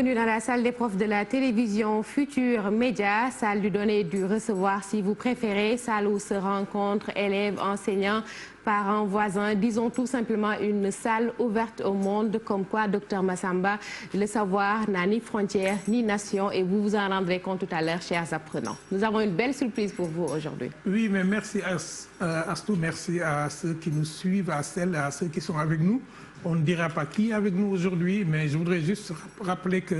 Bienvenue dans la salle des profs de la télévision Futur Média, salle du donner et du recevoir si vous préférez, salle où se rencontrent élèves, enseignants, parents, voisins, disons tout simplement une salle ouverte au monde, comme quoi, Dr Massamba, le savoir n'a ni frontières ni nation et vous vous en rendrez compte tout à l'heure, chers apprenants. Nous avons une belle surprise pour vous aujourd'hui. Oui, mais merci Astou, merci à ceux qui nous suivent, à ceux qui sont avec nous. On ne dira pas qui est avec nous aujourd'hui, mais je voudrais juste rappeler que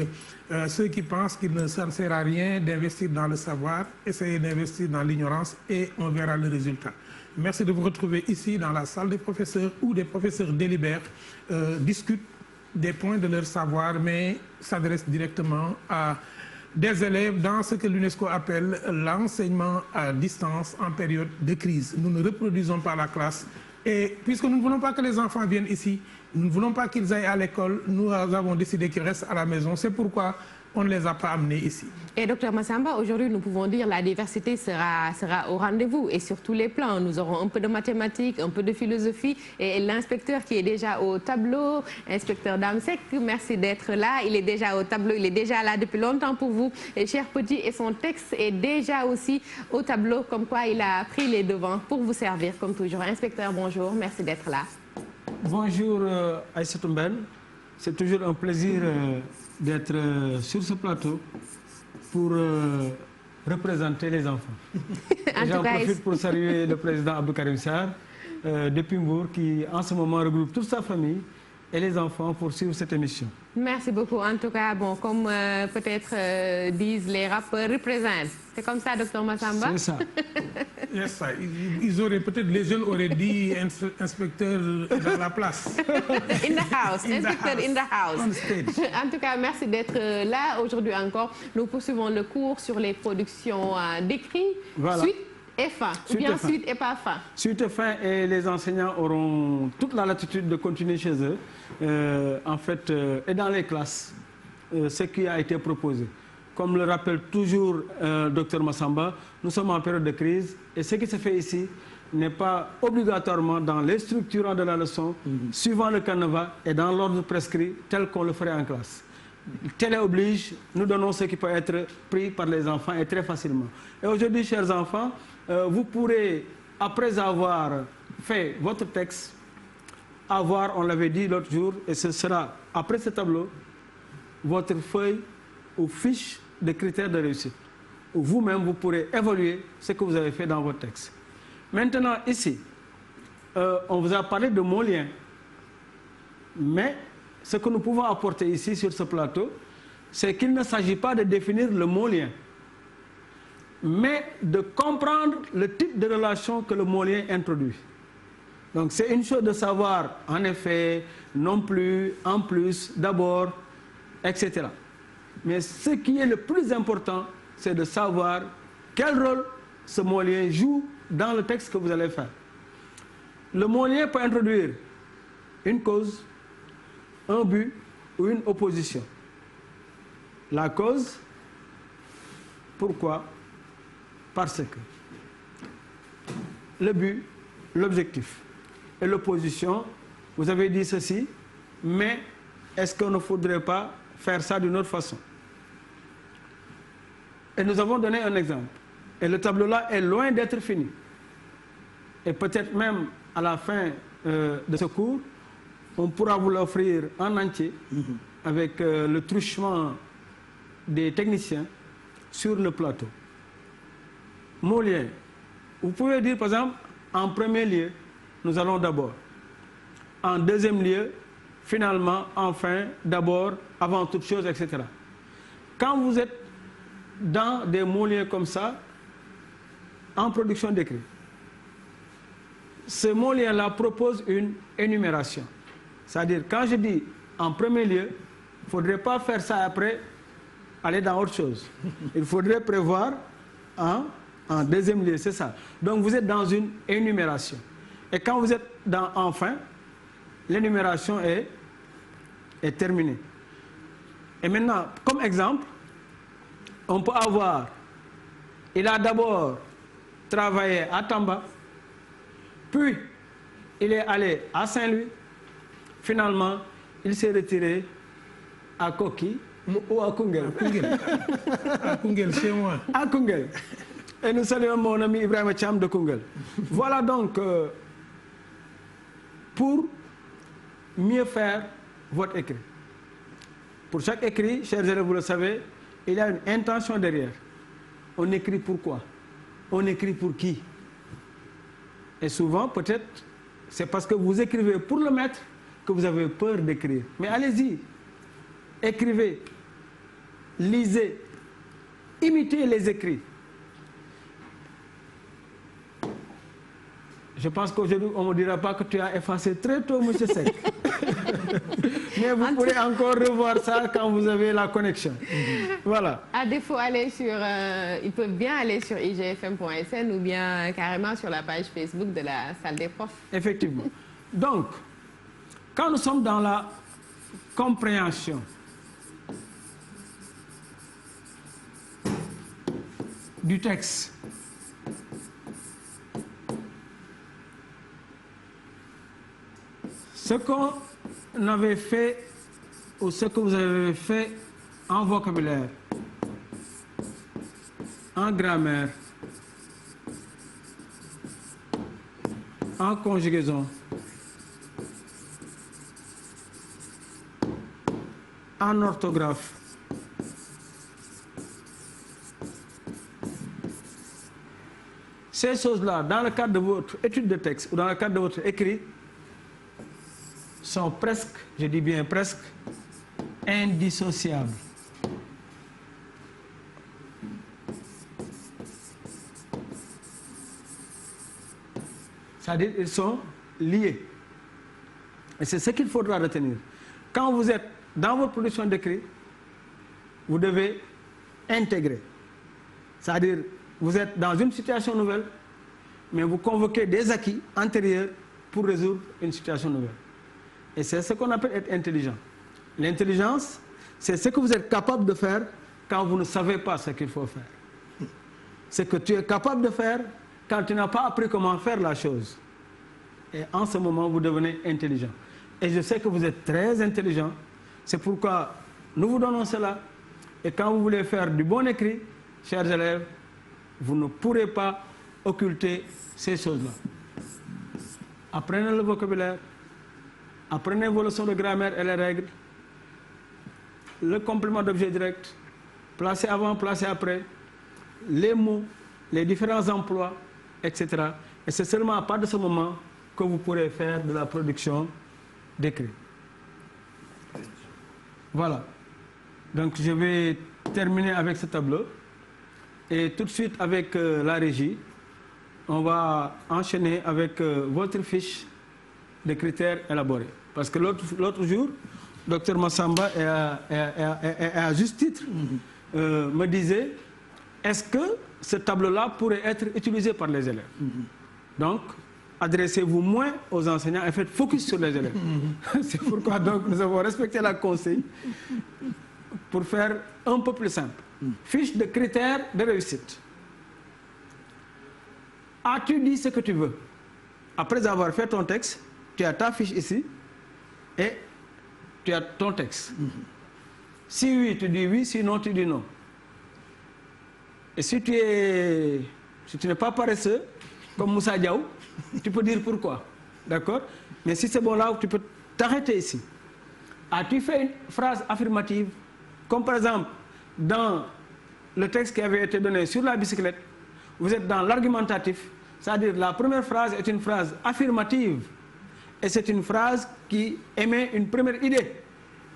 ceux qui pensent qu'il ne sert à rien d'investir dans le savoir, essayez d'investir dans l'ignorance et on verra le résultat. Merci de vous retrouver ici dans la salle des professeurs où des professeurs délibèrent, discutent des points de leur savoir, mais s'adressent directement à des élèves dans ce que l'UNESCO appelle l'enseignement à distance en période de crise. Nous ne reproduisons pas la classe et puisque nous ne voulons pas que les enfants viennent ici, nous ne voulons pas qu'ils aillent à l'école, nous avons décidé qu'ils restent à la maison. C'est pourquoi on ne les a pas amenés ici. Et Dr Massamba, aujourd'hui, nous pouvons dire que la diversité sera au rendez-vous et sur tous les plans. Nous aurons un peu de mathématiques, un peu de philosophie et l'inspecteur qui est déjà au tableau, inspecteur Damsek, merci d'être là. Il est déjà au tableau, il est déjà là depuis longtemps pour vous. Et cher petit, et son texte est déjà aussi au tableau, comme quoi il a pris les devants pour vous servir comme toujours. Inspecteur, bonjour, merci d'être là. Bonjour Aïssatou Mbène, c'est toujours un plaisir d'être sur ce plateau pour représenter les enfants. J'en profite pour saluer le président Abdou Karim Sarr de Pimbour qui en ce moment regroupe toute sa famille et les enfants pour suivre cette émission. Merci beaucoup. En tout cas, bon, comme peut-être disent les rappeurs, représente. C'est comme ça, Dr Massamba? C'est ça. Yes, ça. Ils auraient peut-être, les jeunes auraient dit inspecteur dans la place. In the house, inspecteur in the house. On stage. En tout cas, merci d'être là aujourd'hui encore. Nous poursuivons le cours sur les productions d'écrit. Voilà. Suite et fin, ou bien suite et pas fin. Suite et fin, et les enseignants auront toute la latitude de continuer chez eux, en fait, et dans les classes, ce qui a été proposé. Comme le rappelle toujours Dr Massamba, nous sommes en période de crise et ce qui se fait ici n'est pas obligatoirement dans les structures de la leçon, suivant le canevas et dans l'ordre prescrit tel qu'on le ferait en classe. Télé oblige, nous donnons ce qui peut être pris par les enfants et très facilement. Et aujourd'hui, chers enfants, vous pourrez, après avoir fait votre texte, avoir, on l'avait dit l'autre jour, et ce sera après ce tableau, votre feuille ou fiche de critères de réussite, où vous-même, vous pourrez évaluer ce que vous avez fait dans votre texte. Maintenant, ici, on vous a parlé de mots liens, mais ce que nous pouvons apporter ici sur ce plateau, c'est qu'il ne s'agit pas de définir le mot lien, mais de comprendre le type de relation que le mot lien introduit. Donc c'est une chose de savoir en effet, non plus, en plus, d'abord, etc. Mais ce qui est le plus important, c'est de savoir quel rôle ce mot lien joue dans le texte que vous allez faire. Le mot lien peut introduire une cause, un but ou une opposition. La cause, pourquoi? Parce que. Le but, l'objectif. Et l'opposition, vous avez dit ceci, mais est-ce qu'on ne faudrait pas faire ça d'une autre façon? Et nous avons donné un exemple. Et le tableau-là est loin d'être fini. Et peut-être même à la fin de ce cours, on pourra vous l'offrir en entier avec le truchement des techniciens sur le plateau. Mot lien. Vous pouvez dire par exemple, en premier lieu, nous allons d'abord. En deuxième lieu, finalement, enfin, d'abord, avant toute chose, etc. Quand vous êtes dans des mots liens comme ça, en production d'écrit, ce mot lien-là propose une énumération. C'est-à-dire, quand je dis en premier lieu, il ne faudrait pas faire ça après, aller dans autre chose. Il faudrait prévoir en deuxième lieu, c'est ça. Donc vous êtes dans une énumération. Et quand vous êtes dans enfin, l'énumération est terminée. Et maintenant, comme exemple, on peut avoir, il a d'abord travaillé à Tamba, puis il est allé à Saint-Louis, finalement, il s'est retiré à Koki, ou à Koungheul. À Koungheul, chez moi. À Koungheul. Et nous saluons mon ami Ibrahima Thiam de Koungheul. Voilà donc pour mieux faire votre écrit. Pour chaque écrit, chers élèves, vous le savez, il y a une intention derrière. On écrit pourquoi? On écrit pour qui? Et souvent, peut-être, c'est parce que vous écrivez pour le maître que vous avez peur d'écrire. Mais allez-y, écrivez, lisez, imitez les écrits. Je pense qu'aujourd'hui, on ne me dira pas que tu as effacé très tôt, M. Seck. Mais vous pourrez encore revoir ça quand vous avez la connexion. Voilà. À défaut, ils peuvent bien aller sur igfm.sn ou bien carrément sur la page Facebook de la salle des profs. Effectivement. Donc, quand nous sommes dans la compréhension, du texte, ce qu'on avait fait ou ce que vous avez fait en vocabulaire, en grammaire, en conjugaison, en orthographe, ces choses-là, dans le cadre de votre étude de texte ou dans le cadre de votre écrit, sont presque, je dis bien presque, indissociables. C'est-à-dire qu'ils sont liés. Et c'est ce qu'il faudra retenir. Quand vous êtes dans votre production d'écrit, vous devez intégrer. C'est-à-dire, vous êtes dans une situation nouvelle, mais vous convoquez des acquis antérieurs pour résoudre une situation nouvelle. Et c'est ce qu'on appelle être intelligent. L'intelligence, c'est ce que vous êtes capable de faire quand vous ne savez pas ce qu'il faut faire. C'est que tu es capable de faire quand tu n'as pas appris comment faire la chose. Et en ce moment, vous devenez intelligent. Et je sais que vous êtes très intelligent. C'est pourquoi nous vous donnons cela. Et quand vous voulez faire du bon écrit, chers élèves, vous ne pourrez pas occulter ces choses-là. Apprenez le vocabulaire. Apprenez vos leçons de grammaire et les règles. Le complément d'objet direct. Placez avant, placez après. Les mots, les différents emplois, etc. Et c'est seulement à partir de ce moment que vous pourrez faire de la production d'écrit. Voilà. Donc je vais terminer avec ce tableau. Et tout de suite avec la régie, on va enchaîner avec votre fiche de critères élaborés. Parce que l'autre jour, Dr Massamba, et à juste titre, me disait, est-ce que ce tableau-là pourrait être utilisé par les élèves? Donc, adressez-vous moins aux enseignants et faites focus sur les élèves. C'est pourquoi donc nous avons respecté la consigne pour faire un peu plus simple. Fiche de critères de réussite. As-tu dit ce que tu veux? Après avoir fait ton texte, tu as ta fiche ici et tu as ton texte. Si oui, tu dis oui, sinon tu dis non. Et si tu n'es pas paresseux, comme Moussa Diaw, tu peux dire pourquoi. D'accord? Mais si c'est bon là, tu peux t'arrêter ici. As-tu fait une phrase affirmative? Comme par exemple, dans le texte qui avait été donné sur la bicyclette, vous êtes dans l'argumentatif, c'est-à-dire la première phrase est une phrase affirmative. Et c'est une phrase qui émet une première idée,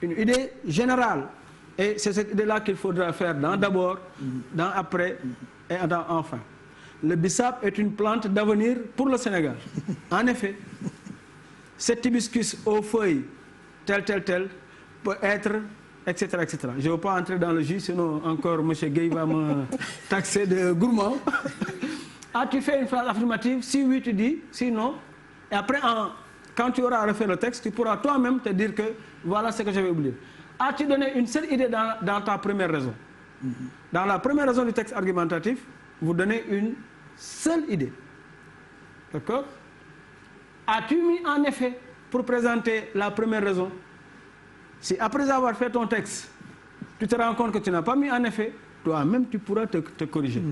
une idée générale. Et c'est cette idée-là qu'il faudra faire dans d'abord, dans après et dans enfin. Le bissap est une plante d'avenir pour le Sénégal. En effet, cet hibiscus aux feuilles, tel, peut être, etc., etc. Je ne veux pas entrer dans le jus, sinon encore M. Gueye va me taxer de gourmand. As-tu fait une phrase affirmative? Si oui, tu dis, si non. Et après, quand tu auras refait le texte, tu pourras toi-même te dire que voilà ce que j'avais oublié. As-tu donné une seule idée dans ta première raison? Dans la première raison du texte argumentatif, vous donnez une seule idée. D'accord? As-tu mis en effet pour présenter la première raison? Si après avoir fait ton texte, tu te rends compte que tu n'as pas mis en effet, toi-même tu pourras te corriger.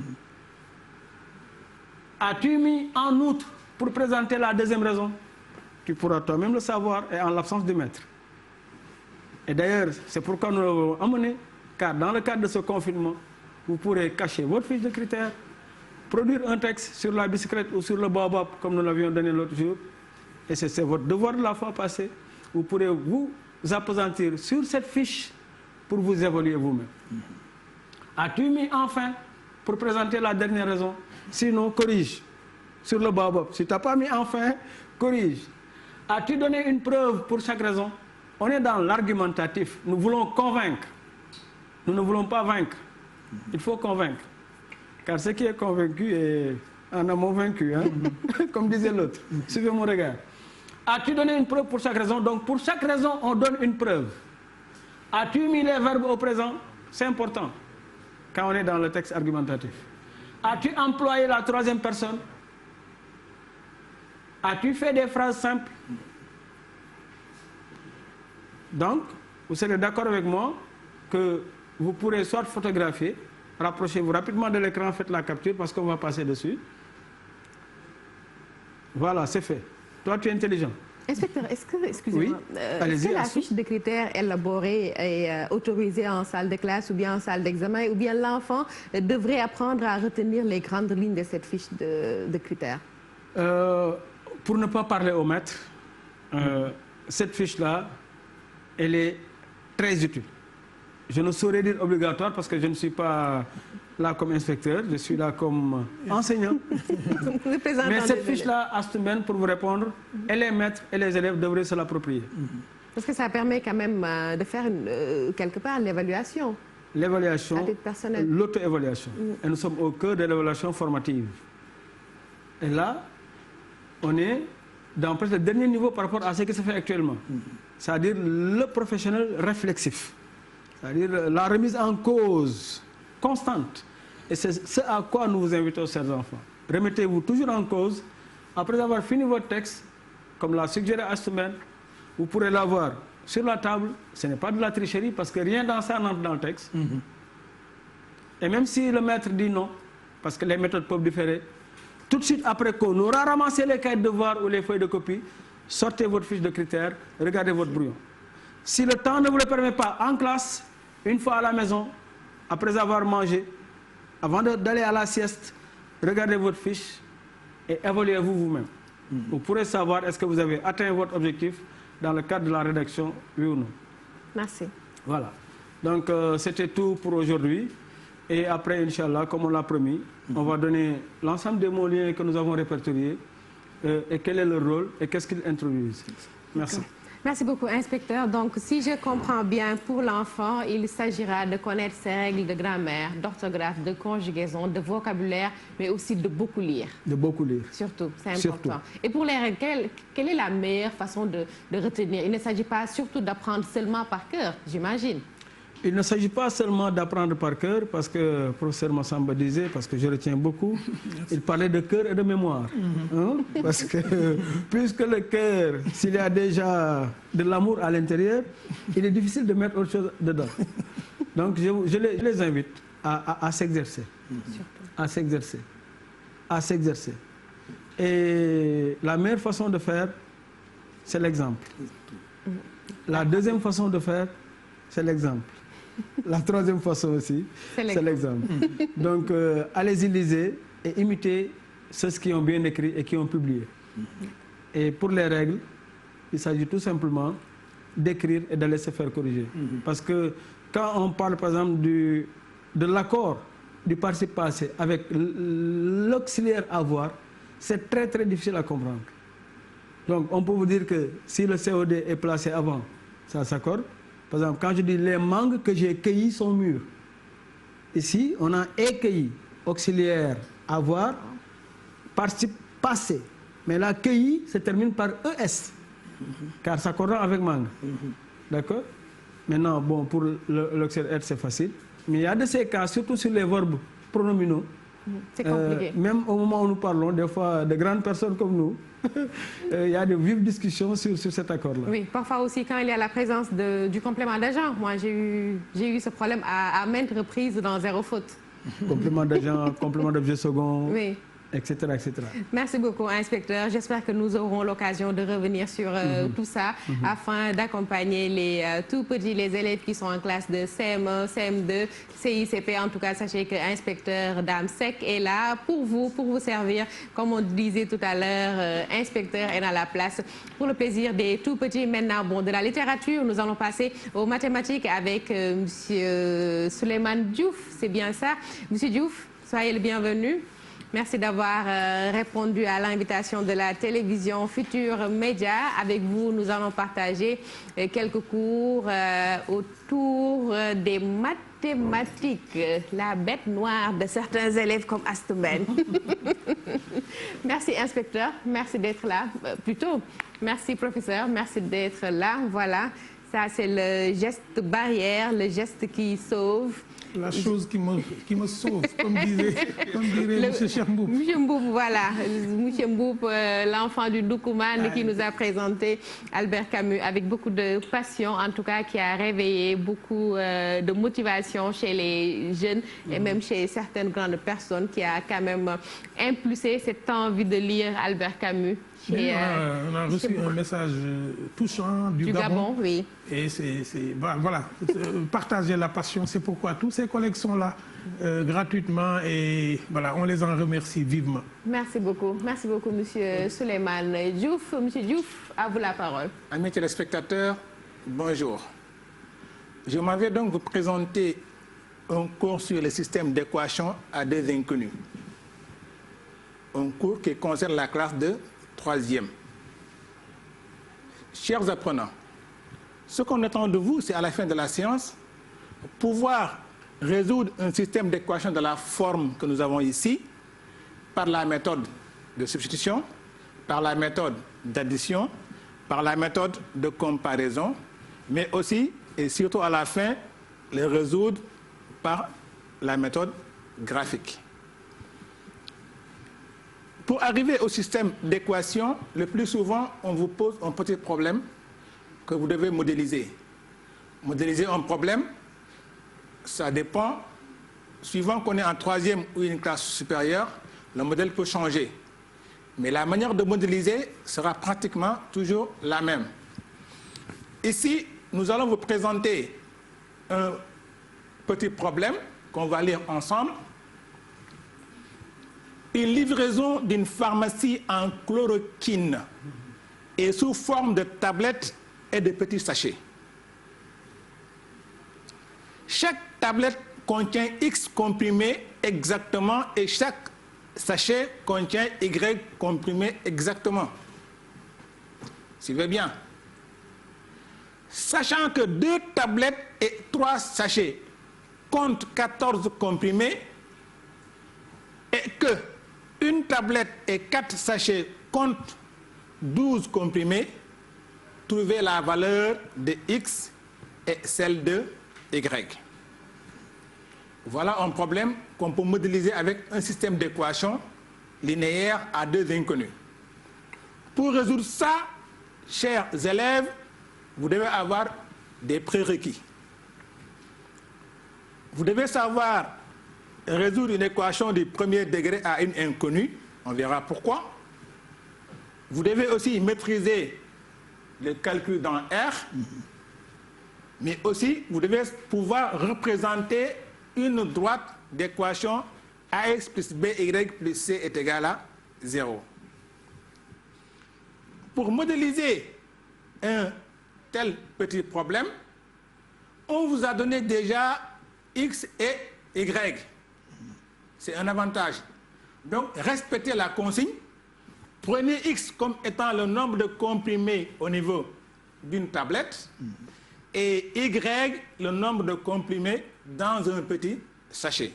As-tu mis en outre pour présenter la deuxième raison? Tu pourras toi-même le savoir et en l'absence du maître. Et d'ailleurs, c'est pourquoi nous l'avons amené, car dans le cadre de ce confinement, vous pourrez cacher votre fiche de critères, produire un texte sur la bicyclette ou sur le baobab, comme nous l'avions donné l'autre jour, et c'est votre devoir de la fois passée. Vous pourrez vous appesantir sur cette fiche pour vous évaluer vous-même. As-tu mis enfin pour présenter la dernière raison? Sinon, corrige sur le baobab. Si tu n'as pas mis enfin, corrige. As-tu donné une preuve pour chaque raison? On est dans l'argumentatif. Nous voulons convaincre. Nous ne voulons pas vaincre. Il faut convaincre. Car ce qui est convaincu est en amont vaincu, hein? Comme disait l'autre. Suivez mon regard. As-tu donné une preuve pour chaque raison? Donc pour chaque raison, on donne une preuve. As-tu mis les verbes au présent? C'est important quand on est dans le texte argumentatif. As-tu employé la troisième personne? As-tu fait des phrases simples? Donc, vous serez d'accord avec moi que vous pourrez soit photographier, rapprochez-vous rapidement de l'écran, faites la capture parce qu'on va passer dessus. Voilà, c'est fait. Toi, tu es intelligent. Inspecteur, est-ce que, excusez-moi, Oui, est-ce que la fiche de critères élaborée est autorisée en salle de classe ou bien en salle d'examen, ou bien l'enfant devrait apprendre à retenir les grandes lignes de cette fiche de critères? Pour ne pas parler au maître, cette fiche-là, elle est très utile. Je ne saurais dire obligatoire parce que je ne suis pas là comme inspecteur, je suis là comme enseignant. Mais cette fiche-là, Astoumbène, pour vous répondre, et les maîtres et les élèves devraient se l'approprier. Parce que ça permet quand même de faire quelque part l'évaluation. L'évaluation, l'auto-évaluation. Et nous sommes au cœur de l'évaluation formative. Et là, on est dans presque le dernier niveau par rapport à ce qui se fait actuellement. C'est-à-dire le professionnel réflexif. C'est-à-dire la remise en cause constante. Et c'est ce à quoi nous vous invitons, chers enfants. Remettez-vous toujours en cause. Après avoir fini votre texte, comme l'a suggéré Astoumbène, vous pourrez l'avoir sur la table. Ce n'est pas de la tricherie parce que rien dans ça n'entre dans le texte. Et même si le maître dit non, parce que les méthodes peuvent différer, tout de suite après qu'on aura ramassé les cahiers de devoirs ou les feuilles de copie, sortez votre fiche de critères, regardez votre brouillon. Si le temps ne vous le permet pas en classe, une fois à la maison, après avoir mangé, avant d'aller à la sieste, regardez votre fiche et évaluez-vous vous-même. Vous pourrez savoir est-ce que vous avez atteint votre objectif dans le cadre de la rédaction, oui ou non. Merci. Voilà. Donc c'était tout pour aujourd'hui. Et après, Inch'Allah, comme on l'a promis, on va donner l'ensemble des mots liens que nous avons répertoriés et quel est leur rôle et qu'est-ce qu'ils introduisent. Merci. Merci beaucoup, inspecteur. Donc, si je comprends bien, pour l'enfant, il s'agira de connaître ses règles de grammaire, d'orthographe, de conjugaison, de vocabulaire, mais aussi de beaucoup lire. De beaucoup lire. Surtout, c'est important. Et pour les règles, quelle est la meilleure façon de retenir? Il ne s'agit pas surtout d'apprendre seulement par cœur, j'imagine. Il ne s'agit pas seulement d'apprendre par cœur, parce que le professeur Massamba disait, parce que je retiens beaucoup, il parlait de cœur et de mémoire. Hein? Parce que plus que le cœur, s'il y a déjà de l'amour à l'intérieur, il est difficile de mettre autre chose dedans. Donc je les invite à s'exercer, à s'exercer, à s'exercer. Et la meilleure façon de faire, c'est l'exemple. La deuxième façon de faire, c'est l'exemple. La troisième façon aussi, c'est l'exemple. Donc, allez-y, lisez et imitez ceux qui ont bien écrit et qui ont publié. Et pour les règles, il s'agit tout simplement d'écrire et d'aller se faire corriger. Parce que quand on parle, par exemple, de l'accord du participe passé avec l'auxiliaire avoir, c'est très, très difficile à comprendre. Donc, on peut vous dire que si le COD est placé avant, ça s'accorde. Par exemple, quand je dis les mangues que j'ai cueillies sont mûres, ici, on a écueilli, auxiliaire, avoir, participe passé. Mais la cueilli se termine par ES, car s'accordant avec mangue. D'accord? Maintenant, bon, pour l'auxiliaire être, c'est facile. Mais il y a de ces cas, surtout sur les verbes pronominaux, C'est compliqué. Même au moment où nous parlons, des fois, de grandes personnes comme nous, il y a de vives discussions sur cet accord-là. Oui, parfois aussi quand il y a la présence du complément d'agent. Moi, j'ai eu ce problème à maintes reprises dans Zéro Faute. Complément d'agent, complément d'objet second. Oui. Etc., etc. Merci beaucoup, inspecteur. J'espère que nous aurons l'occasion de revenir sur tout ça afin d'accompagner les tout petits, les élèves qui sont en classe de CM1, CM2, CICP. En tout cas, sachez que l'inspecteur Dame Seck est là pour vous servir. Comme on disait tout à l'heure, inspecteur est dans la place pour le plaisir des tout petits. Maintenant, bon, de la littérature, nous allons passer aux mathématiques avec Monsieur Souleymane Diouf. C'est bien ça. Monsieur Diouf, soyez le bienvenu. Merci d'avoir répondu à l'invitation de la télévision Futur Média. Avec vous, nous allons partager quelques cours autour des mathématiques, la bête noire de certains élèves comme Astouben. Merci, inspecteur. Merci d'être là. Plutôt, merci, professeur. Merci d'être là. Voilà, ça c'est le geste barrière, le geste qui sauve. La chose qui me sauve, comme dirait M. Cheikh Mboup. M. Mboup, voilà. M. Mboup, l'enfant du Doukouman qui nous a présenté Albert Camus avec beaucoup de passion, en tout cas qui a réveillé beaucoup de motivation chez les jeunes et même chez certaines grandes personnes qui a quand même impulsé cette envie de lire Albert Camus. On a reçu un message touchant du Gabon. Oui. Et voilà, partager la passion, c'est pourquoi tous ces collègues sont là gratuitement et voilà, on les en remercie vivement. Merci beaucoup, Monsieur Souleymane Diouf. Monsieur Diouf, à vous la parole. Amis téléspectateurs, bonjour. Je m'avais donc vous présenter un cours sur le système d'équation à deux inconnus. Un cours qui concerne la classe de 3e. Chers apprenants, ce qu'on attend de vous, c'est à la fin de la séance, pouvoir résoudre un système d'équation de la forme que nous avons ici, par la méthode de substitution, par la méthode d'addition, par la méthode de comparaison, mais aussi et surtout à la fin, les résoudre par la méthode graphique. Pour arriver au système d'équation, le plus souvent, on vous pose un petit problème que vous devez modéliser. Modéliser un problème, ça dépend. Suivant qu'on est en 3e ou une classe supérieure, le modèle peut changer. Mais la manière de modéliser sera pratiquement toujours la même. Ici, nous allons vous présenter un petit problème qu'on va lire ensemble. Une livraison d'une pharmacie en chloroquine et sous forme de tablettes et de petits sachets. Chaque tablette contient X comprimés exactement et chaque sachet contient Y comprimés exactement. Suivez bien. Sachant que 2 tablettes et 3 sachets comptent 14 comprimés et que une tablette et 4 sachets comptent 12 comprimés, trouvez la valeur de X et celle de Y. Voilà un problème qu'on peut modéliser avec un système d'équations linéaires à deux inconnus. Pour résoudre ça, chers élèves, vous devez avoir des prérequis. Vous devez savoir résoudre une équation du premier degré à une inconnue, on verra pourquoi. Vous devez aussi maîtriser le calcul dans R, mais aussi vous devez pouvoir représenter une droite d'équation AX plus BY plus C est égal à 0. Pour modéliser un tel petit problème, on vous a donné déjà X et Y. C'est un avantage. Donc, respectez la consigne. Prenez X comme étant le nombre de comprimés au niveau d'une tablette et Y le nombre de comprimés dans un petit sachet.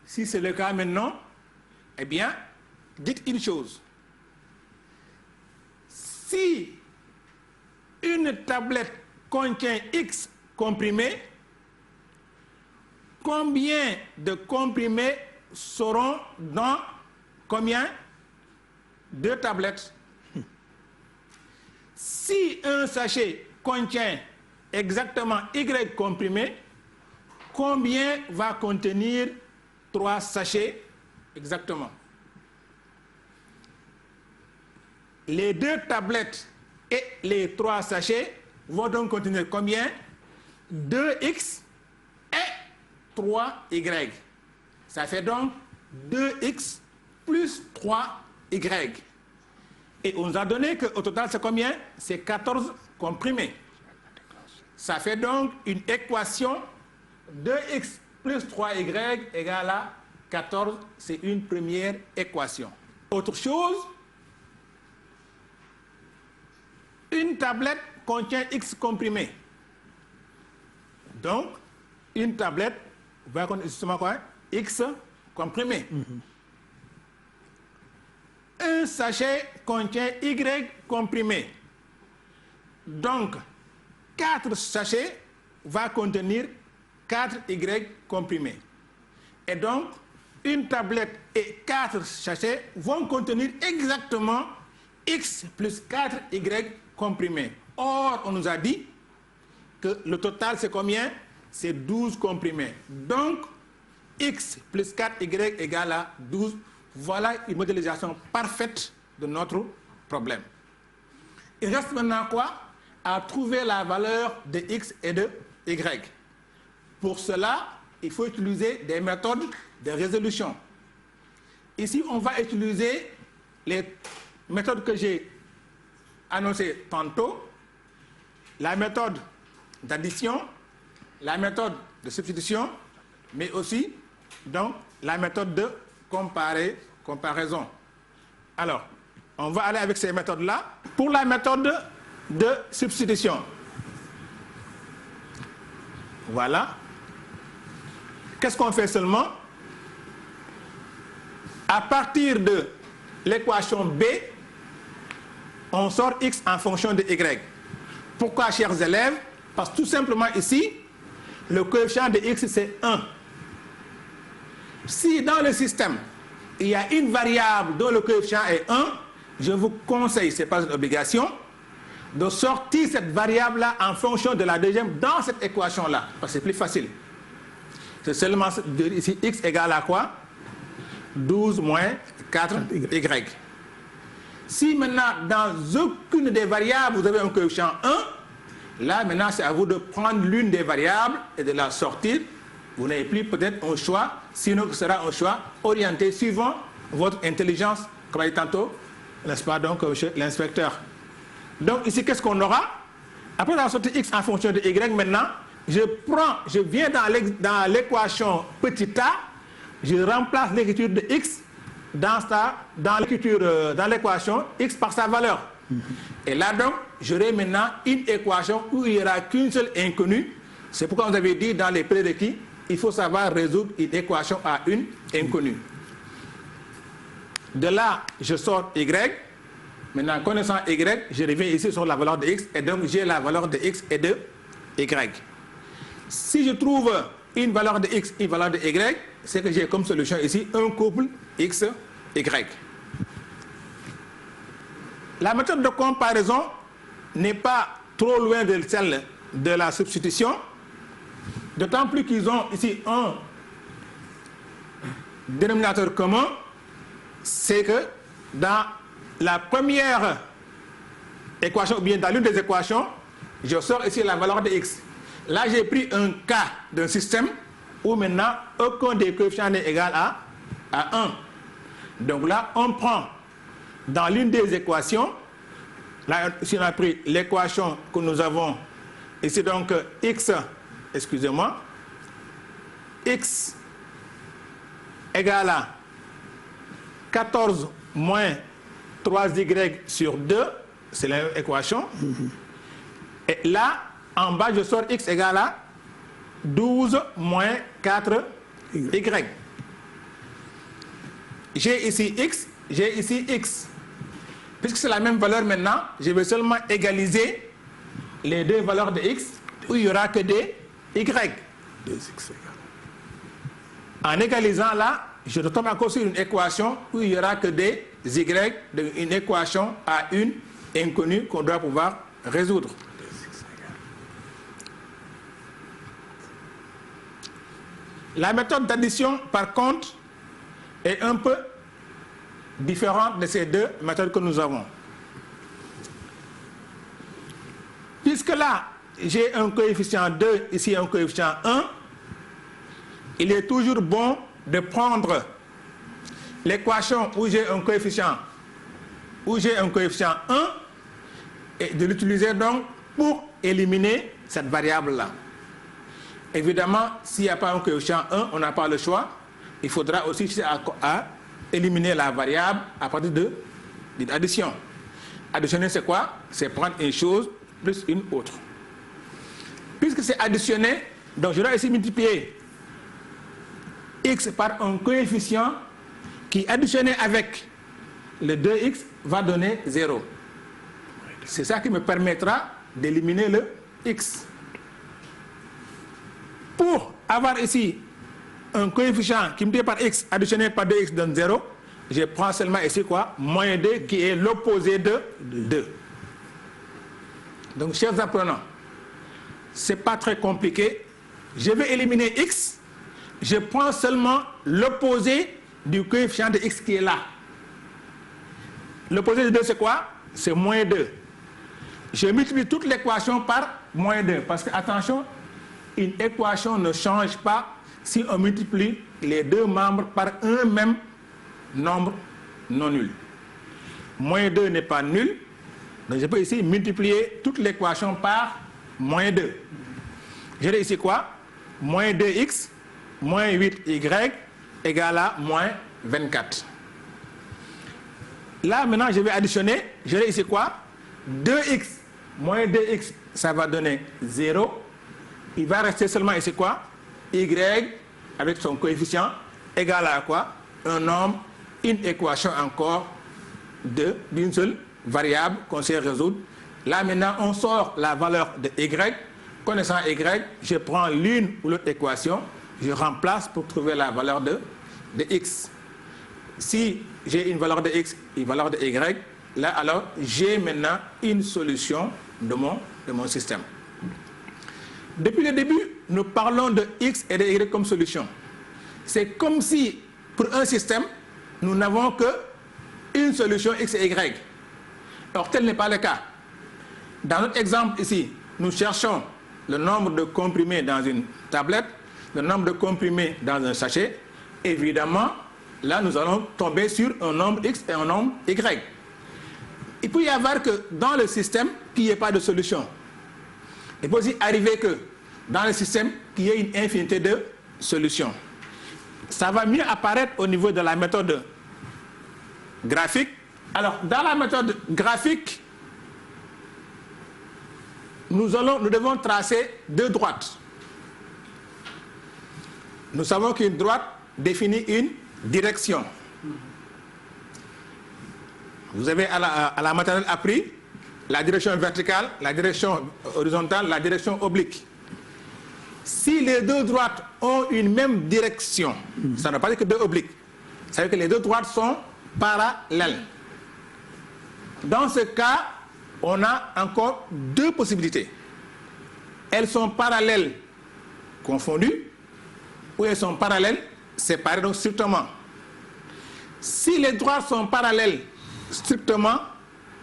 Si c'est le cas maintenant, eh bien, dites une chose. Si une tablette contient X comprimés, combien de comprimés seront dans combien? 2 tablettes. Si un sachet contient exactement Y comprimé, combien va contenir 3 sachets exactement? Les 2 tablettes et les 3 sachets vont donc contenir combien? 2X et 3Y. Ça fait donc 2X plus 3Y. Et on nous a donné qu'au total, c'est combien? C'est 14 comprimés. Ça fait donc une équation 2X plus 3Y égale à 14. C'est une première équation. Autre chose, une tablette contient X comprimé. Donc, une tablette va contenir justement quoi? X comprimé. Un sachet contient Y comprimé. Donc, 4 sachets va contenir 4Y comprimés. Et donc, une tablette et 4 sachets vont contenir exactement X plus 4Y comprimés. Or, on nous a dit que le total, c'est combien? C'est 12 comprimés. Donc, X plus 4Y égale à 12. Voilà une modélisation parfaite de notre problème. Il reste maintenant quoi? À trouver la valeur de X et de Y. Pour cela, il faut utiliser des méthodes de résolution. Ici, on va utiliser les méthodes que j'ai annoncées tantôt, la méthode d'addition, la méthode de substitution, mais aussi donc, la méthode de comparaison. Alors, on va aller avec ces méthodes-là. Pour la méthode de substitution, voilà. Qu'est-ce qu'on fait seulement? À partir de l'équation B, on sort X en fonction de Y. Pourquoi, chers élèves? Parce que tout simplement ici, le coefficient de X, c'est 1. Si dans le système, il y a une variable dont le coefficient est 1, je vous conseille, ce n'est pas une obligation, de sortir cette variable-là en fonction de la deuxième dans cette équation-là. Parce que c'est plus facile. C'est seulement ici, X égale à quoi? 12 moins 4Y. Si maintenant, dans aucune des variables, vous avez un coefficient 1, là, maintenant, c'est à vous de prendre l'une des variables et de la sortir. Vous n'avez plus peut-être un choix, sinon ce sera un choix orienté suivant votre intelligence, comme a dit tantôt, n'est-ce pas, donc, chez l'inspecteur. Donc, ici, qu'est-ce qu'on aura? Après avoir sorti X en fonction de Y, maintenant, je viens dans l'équation petit a, je remplace l'écriture de X dans l'équation X par sa valeur. Et là, donc, j'aurai maintenant une équation où il n'y aura qu'une seule inconnue. C'est pourquoi on avait dit dans les prérequis, il faut savoir résoudre une équation à une inconnue. De là, je sors Y. Maintenant, connaissant Y, je reviens ici sur la valeur de X. Et donc, j'ai la valeur de X et de Y. Si je trouve une valeur de X, une valeur de Y, c'est que j'ai comme solution ici un couple X, Y. La méthode de comparaison n'est pas trop loin de celle de la substitution. D'autant plus qu'ils ont ici un dénominateur commun, c'est que dans la première équation, ou bien dans l'une des équations, je sors ici la valeur de X. Là, j'ai pris un cas d'un système où maintenant, aucun des coefficients n'est égal à 1. Donc là, on prend dans l'une des équations, là, ici on a pris l'équation que nous avons ici, donc X, excusez-moi, X égale à 14 moins 3Y sur 2, c'est la même équation. Et là, en bas, je sors X égale à 12 moins 4Y. J'ai ici X, j'ai ici X. Puisque c'est la même valeur maintenant, je vais seulement égaliser les deux valeurs de X, où il n'y aura que des Y. En égalisant là, je retombe encore sur une équation où il n'y aura que des y, une équation à une inconnue qu'on doit pouvoir résoudre. La méthode d'addition, par contre, est un peu différente de ces deux méthodes que nous avons. Puisque là, j'ai un coefficient 2, ici un coefficient 1, il est toujours bon de prendre l'équation où j'ai un coefficient 1 et de l'utiliser donc pour éliminer cette variable-là. Évidemment, s'il n'y a pas un coefficient 1, on n'a pas le choix. Il faudra aussi chercher à éliminer la variable à partir de l'addition. Additionner, c'est quoi? C'est prendre une chose plus une autre. Puisque c'est additionné, donc je dois ici multiplier x par un coefficient qui, additionné avec le 2x, va donner 0. C'est ça qui me permettra d'éliminer le x. Pour avoir ici un coefficient qui multiplié par x additionné par 2x donne 0, je prends seulement ici quoi? Moins 2 qui est l'opposé de 2. Donc, chers apprenants, ce n'est pas très compliqué. Je vais éliminer x. Je prends seulement l'opposé du coefficient de x qui est là. L'opposé de 2, c'est quoi? C'est moins 2. Je multiplie toute l'équation par moins 2. Parce que, attention, une équation ne change pas si on multiplie les deux membres par un même nombre non nul. Moins 2 n'est pas nul. Donc je peux ici multiplier toute l'équation par moins 2. J'ai ici quoi? Moins 2x moins 8y égale à moins 24. Là, maintenant, je vais additionner. J'ai ici quoi? 2x moins 2x, ça va donner 0. Il va rester seulement ici quoi? Y avec son coefficient égal à quoi? Un nombre, une équation encore d'une seule variable qu'on sait résoudre. Là maintenant on sort la valeur de y. Connaissant y, je prends l'une ou l'autre équation, je remplace pour trouver la valeur de x. Si j'ai une valeur de x, une valeur de y, là alors j'ai maintenant une solution de mon système. Depuis le début, nous parlons de x et de y comme solution. C'est comme si, pour un système, nous n'avons qu'une solution x et y. Or, tel n'est pas le cas. Dans notre exemple ici, nous cherchons le nombre de comprimés dans une tablette, le nombre de comprimés dans un sachet. Évidemment, là, nous allons tomber sur un nombre x et un nombre y. Il peut y avoir que dans le système, qu'il n'y ait pas de solution. Il peut aussi arriver que dans le système, qu'il y ait une infinité de solutions. Ça va mieux apparaître au niveau de la méthode graphique. Alors, dans la méthode graphique, nous devons tracer deux droites. Nous savons qu'une droite définit une direction. Vous avez à la maternelle appris la direction verticale, la direction horizontale, la direction oblique. Si les deux droites ont une même direction, ça ne veut pas dire que deux obliques. Ça veut dire que les deux droites sont parallèles. Dans ce cas, on a encore deux possibilités. Elles sont parallèles confondues ou elles sont parallèles séparées, donc strictement. Si les droites sont parallèles strictement,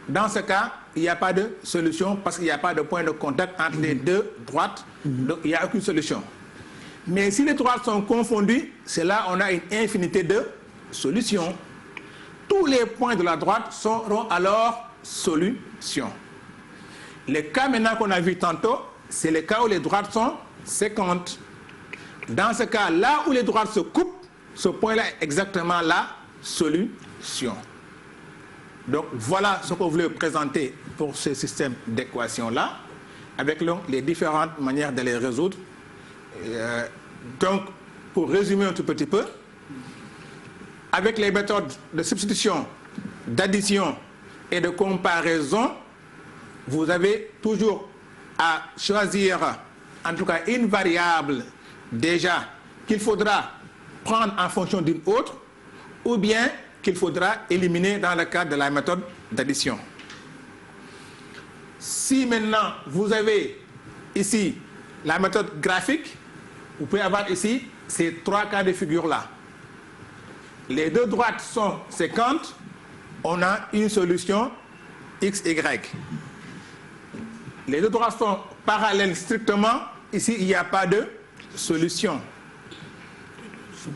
dans ce cas, il n'y a pas de solution parce qu'il n'y a pas de point de contact entre les deux droites, donc il n'y a aucune solution. Mais si les droites sont confondues, c'est là on a une infinité de solutions. Tous les points de la droite seront alors solutions. Les cas maintenant qu'on a vu tantôt, c'est les cas où les droites sont séquentes. Dans ce cas, là où les droites se coupent, ce point-là est exactement la solution. Donc voilà ce qu'on voulait présenter pour ce système d'équations-là, avec les différentes manières de les résoudre. Donc, pour résumer un tout petit peu, avec les méthodes de substitution, d'addition et de comparaison, vous avez toujours à choisir, en tout cas, une variable déjà qu'il faudra prendre en fonction d'une autre, ou bien qu'il faudra éliminer dans le cadre de la méthode d'addition. Si maintenant vous avez ici la méthode graphique, vous pouvez avoir ici ces 3 cas de figure-là. Les deux droites sont séquentes, on a une solution x, y. Les deux droites sont parallèles strictement, ici il n'y a pas de solution.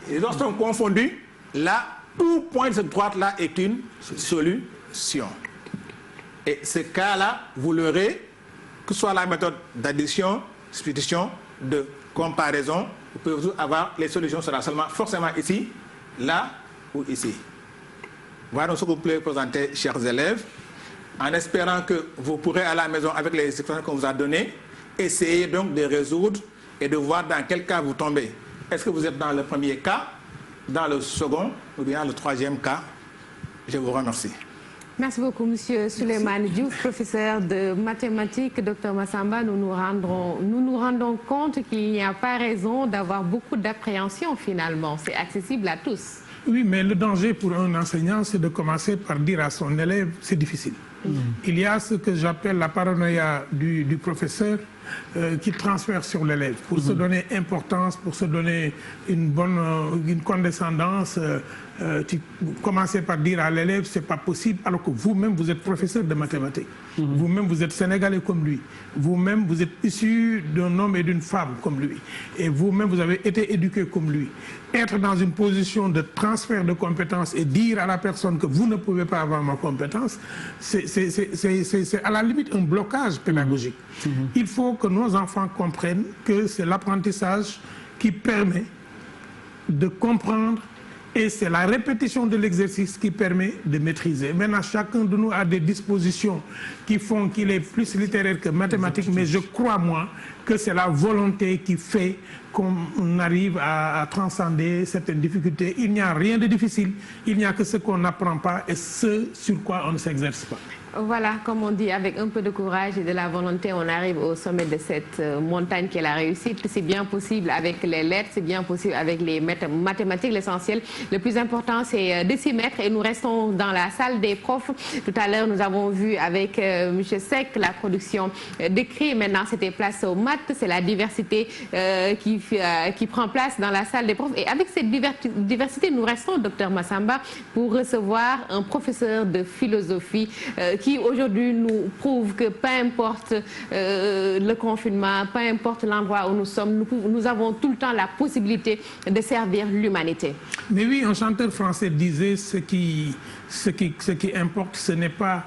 Les droites sont confondues, là, tout point de cette droite-là est une solution. Et ce cas-là, vous l'aurez, que ce soit la méthode d'addition, substitution, de comparaison, vous pouvez avoir les solutions sera seulement forcément ici, là ou ici. Voilà ce que vous pouvez présenter, chers élèves, en espérant que vous pourrez à la maison, avec les expressions qu'on vous a données, essayer donc de résoudre et de voir dans quel cas vous tombez. Est-ce que vous êtes dans le premier cas, dans le second ou bien dans le troisième cas? Je vous remercie. Merci beaucoup, Monsieur Souleymane Diouf, professeur de mathématiques. Docteur Massamba, nous nous rendons compte qu'il n'y a pas raison d'avoir beaucoup d'appréhension finalement. C'est accessible à tous. Oui, mais le danger pour un enseignant, c'est de commencer par dire à son élève, c'est difficile. Il y a ce que j'appelle la paranoïa du professeur qui transfère sur l'élève pour se donner importance, pour se donner une condescendance. Tu commencez par dire à l'élève, c'est pas possible, alors que vous-même, vous êtes professeur de mathématiques. Vous-même, vous êtes sénégalais comme lui. Vous-même, vous êtes issu d'un homme et d'une femme comme lui. Et vous-même, vous avez été éduqué comme lui. Être dans une position de transfert de compétences et dire à la personne que vous ne pouvez pas avoir ma compétence, c'est à la limite un blocage pédagogique. Il faut que nos enfants comprennent que c'est l'apprentissage qui permet de comprendre. Et c'est la répétition de l'exercice qui permet de maîtriser. Maintenant, chacun de nous a des dispositions qui font qu'il est plus littéraire que mathématique, mais je crois, moi, que c'est la volonté qui fait qu'on arrive à transcender certaines difficultés. Il n'y a rien de difficile, il n'y a que ce qu'on n'apprend pas et ce sur quoi on ne s'exerce pas. Voilà, comme on dit, avec un peu de courage et de la volonté, on arrive au sommet de cette montagne qui est la réussite. C'est bien possible avec les lettres, c'est bien possible avec les mathématiques. L'essentiel, le plus important, c'est de s'y mettre. Et nous restons dans la salle des profs. Tout à l'heure, nous avons vu avec M. Seck la production d'écrit. Maintenant, c'était place aux maths. C'est la diversité qui prend place dans la salle des profs. Et avec cette diversité, nous restons, Dr Massamba, pour recevoir un professeur de philosophie qui aujourd'hui nous prouve que peu importe le confinement, peu importe l'endroit où nous sommes, nous avons tout le temps la possibilité de servir l'humanité. Mais oui, un chanteur français disait ce qui importe, ce n'est pas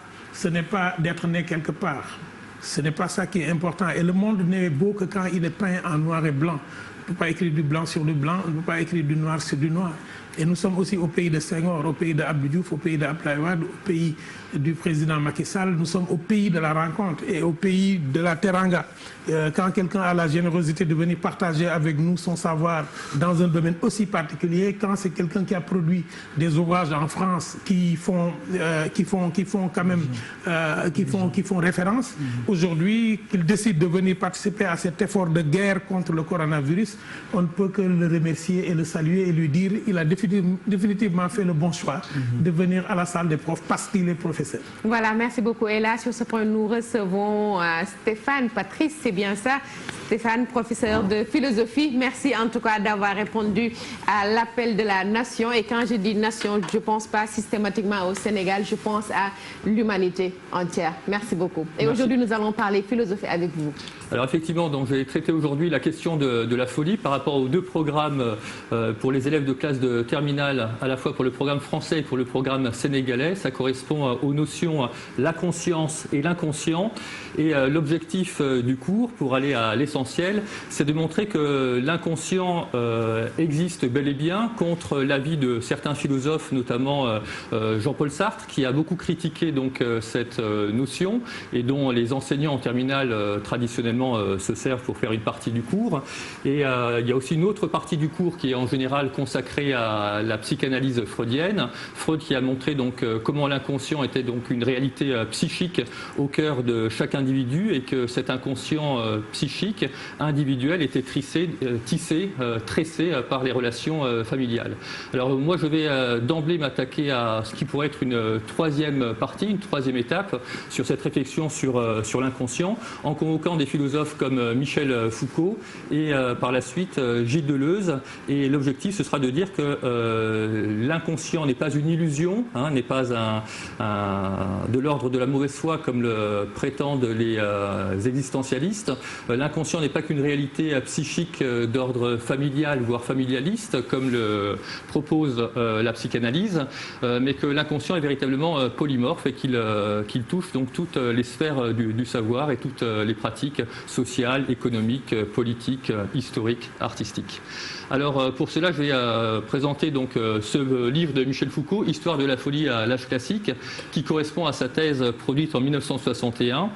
d'être né quelque part. Ce n'est pas ça qui est important. Et le monde n'est beau que quand il est peint en noir et blanc. On ne peut pas écrire du blanc sur du blanc, on ne peut pas écrire du noir sur du noir. Et nous sommes aussi au pays de Senghor, au pays d'Abdou Diouf, au pays d'Abdoulaye Wade, au pays du président Macky Sall. Nous sommes au pays de la rencontre et au pays de la teranga. Quand quelqu'un a la générosité de venir partager avec nous son savoir dans un domaine aussi particulier, quand c'est quelqu'un qui a produit des ouvrages en France qui font quand même qui font référence, aujourd'hui qu'il décide de venir participer à cet effort de guerre contre le coronavirus, on ne peut que le remercier et le saluer et lui dire il a définitivement fait le bon choix de venir à la salle des profs parce qu'il est professeur. Voilà, merci beaucoup. Et là, sur ce point, nous recevons Stéphane Patrice, c'est bien ça. Stéphane, professeur de philosophie, merci en tout cas d'avoir répondu à l'appel de la nation. Et quand je dis nation, je ne pense pas systématiquement au Sénégal, je pense à l'humanité entière. Merci beaucoup. Et aujourd'hui, nous allons parler philosophie avec vous. Alors effectivement, donc j'ai traité aujourd'hui la question de la folie par rapport aux deux programmes pour les élèves de classe de terminale, à la fois pour le programme français et pour le programme sénégalais. Ça correspond aux notions la conscience et l'inconscient. Et l'objectif du cours, pour aller à l'essentiel, c'est de montrer que l'inconscient existe bel et bien contre l'avis de certains philosophes, notamment Jean-Paul Sartre, qui a beaucoup critiqué donc cette notion et dont les enseignants en terminale traditionnellement évidemment se servent pour faire une partie du cours. Et il y a aussi une autre partie du cours qui est en général consacrée à la psychanalyse freudienne. Freud qui a montré donc comment l'inconscient était donc une réalité psychique au cœur de chaque individu et que cet inconscient psychique individuel était tressé par les relations familiales. Alors moi je vais d'emblée m'attaquer à ce qui pourrait être une troisième partie, une troisième étape sur cette réflexion sur l'inconscient, en convoquant des philosophes comme Michel Foucault et par la suite Gilles Deleuze. Et l'objectif ce sera de dire que l'inconscient n'est pas une illusion, n'est pas de l'ordre de la mauvaise foi comme le prétendent les existentialistes. L'inconscient n'est pas qu'une réalité psychique d'ordre familial, voire familialiste, comme le propose la psychanalyse, mais que l'inconscient est véritablement polymorphe et qu'il touche donc toutes les sphères du savoir et toutes les pratiques sociales, économiques, politiques, historiques, artistiques. Alors pour cela, je vais présenter donc ce livre de Michel Foucault, Histoire de la folie à l'âge classique, qui correspond à sa thèse produite en 1961.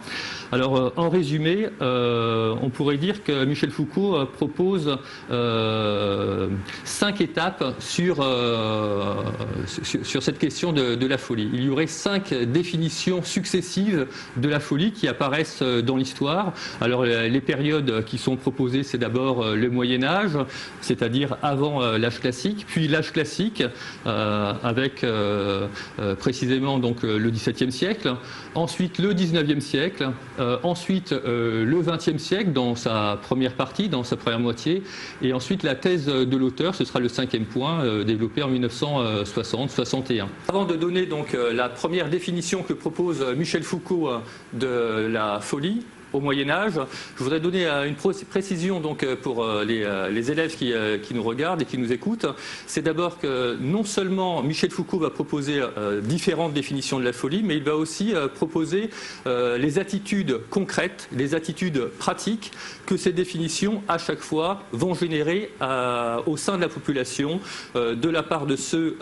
Alors en résumé, on pourrait dire que Michel Foucault propose 5 étapes sur cette question de la folie. Il y aurait 5 définitions successives de la folie qui apparaissent dans l'histoire. Alors les périodes qui sont proposées, c'est d'abord le Moyen-Âge, c'est-à-dire avant l'âge classique, puis l'âge classique avec précisément donc le XVIIe siècle, ensuite le XIXe siècle, ensuite le XXe siècle dans sa première partie, dans sa première moitié, et ensuite la thèse de l'auteur, ce sera le 5e point développé en 1960-61. Avant de donner donc la première définition que propose Michel Foucault de la folie au Moyen-Âge, je voudrais donner une précision donc pour les élèves qui nous regardent et qui nous écoutent. C'est d'abord que non seulement Michel Foucault va proposer différentes définitions de la folie, mais il va aussi proposer les attitudes concrètes, les attitudes pratiques que ces définitions, à chaque fois, vont générer au sein de la population, de la part de ceux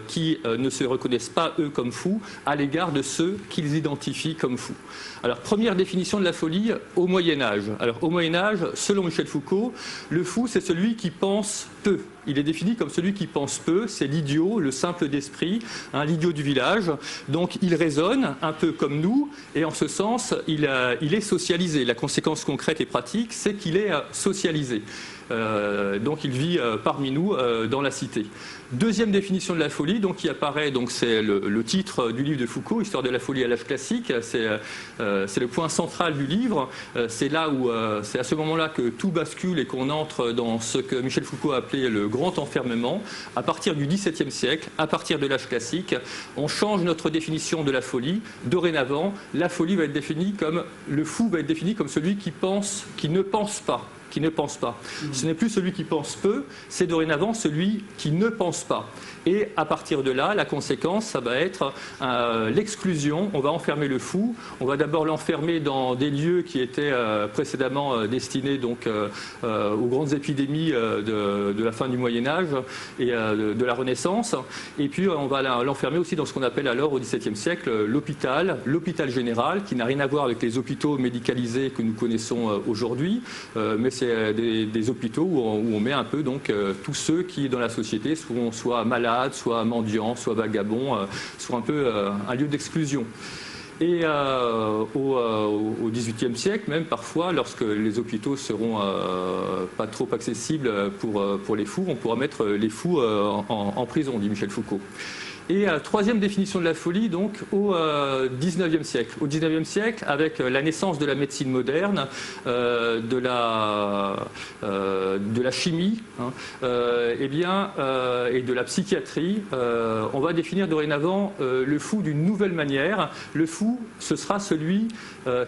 qui ne se reconnaissent pas, eux, comme fous, à l'égard de ceux qu'ils identifient comme fous. Alors, première définition de la folie au Moyen-Âge. Alors, au Moyen-Âge, selon Michel Foucault, le fou, c'est celui qui pense peu. Il est défini comme celui qui pense peu, c'est l'idiot, le simple d'esprit, l'idiot du village. Donc il raisonne un peu comme nous, et en ce sens, il est socialisé. La conséquence concrète et pratique, c'est qu'il est socialisé. Donc il vit parmi nous dans la cité. Deuxième définition de la folie, donc qui apparaît, donc c'est le titre du livre de Foucault, Histoire de la folie à l'âge classique. C'est le point central du livre. C'est là où c'est à ce moment-là que tout bascule et qu'on entre dans ce que Michel Foucault a appelé le grand enfermement. À partir du XVIIe siècle, à partir de l'âge classique, on change notre définition de la folie. Dorénavant, la folie va être définie comme le fou va être défini comme celui qui ne pense pas. Ce n'est plus celui qui pense peu, c'est dorénavant celui qui ne pense pas. Et à partir de là, la conséquence, ça va être l'exclusion. On va enfermer le fou. On va d'abord l'enfermer dans des lieux qui étaient précédemment destinés donc aux grandes épidémies de la fin du Moyen-Âge et de la Renaissance. Et puis on va l'enfermer aussi dans ce qu'on appelle alors au XVIIe siècle l'hôpital général, qui n'a rien à voir avec les hôpitaux médicalisés que nous connaissons aujourd'hui, mais c'est des hôpitaux où on met un peu donc tous ceux qui dans la société sont soit malades, soit mendiants, soit vagabonds, soit un peu un lieu d'exclusion. Et au XVIIIe siècle, même parfois, lorsque les hôpitaux seront pas trop accessibles pour les fous, on pourra mettre les fous en prison, dit Michel Foucault. Et troisième définition de la folie, donc, au XIXe siècle. Au XIXe siècle, avec la naissance de la médecine moderne, de la chimie, et de la psychiatrie, on va définir dorénavant le fou d'une nouvelle manière. Le fou, ce sera celui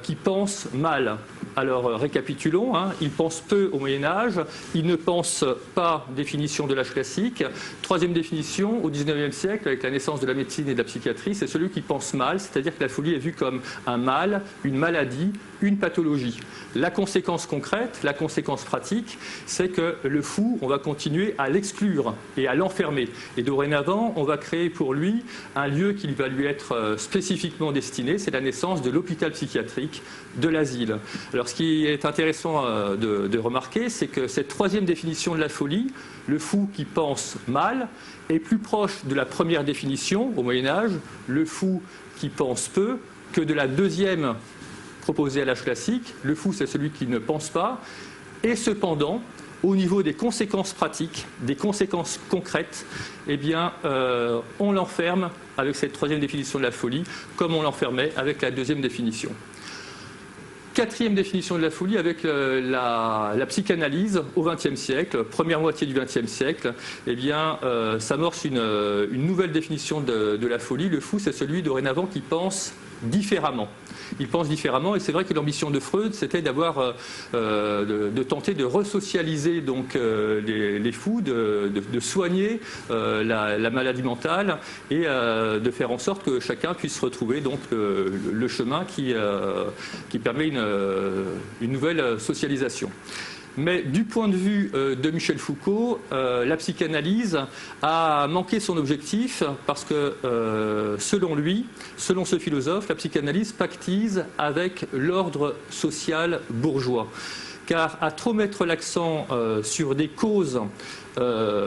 qui pense mal. Alors, récapitulons, il pense peu au Moyen-Âge, il ne pense pas, définition de l'âge classique. Troisième définition, au XIXe siècle, avec la naissance de la médecine et de la psychiatrie, c'est celui qui pense mal, c'est-à-dire que la folie est vue comme un mal, une maladie, une pathologie. La conséquence concrète, la conséquence pratique, c'est que le fou, on va continuer à l'exclure et à l'enfermer. Et dorénavant, on va créer pour lui un lieu qui va lui être spécifiquement destiné, c'est la naissance de l'hôpital psychiatrique, de l'asile. Alors Alors ce qui est intéressant de remarquer, c'est que cette troisième définition de la folie, le fou qui pense mal, est plus proche de la première définition au Moyen-Âge, le fou qui pense peu, que de la deuxième proposée à l'âge classique, le fou c'est celui qui ne pense pas, et cependant, au niveau des conséquences pratiques, des conséquences concrètes, eh bien, on l'enferme avec cette troisième définition de la folie, comme on l'enfermait avec la deuxième définition. Quatrième définition de la folie avec la psychanalyse au XXe siècle, première moitié du XXe siècle, eh bien, s'amorce une nouvelle définition de la folie. Le fou, c'est celui dorénavant qui pense différemment. Il pense différemment et c'est vrai que l'ambition de Freud, c'était d'avoir, de tenter de resocialiser donc les fous, de soigner la maladie mentale et de faire en sorte que chacun puisse retrouver donc le chemin qui permet une nouvelle socialisation. Mais du point de vue de Michel Foucault, la psychanalyse a manqué son objectif parce que, selon lui, selon ce philosophe, la psychanalyse pactise avec l'ordre social bourgeois. Car à trop mettre l'accent sur des causes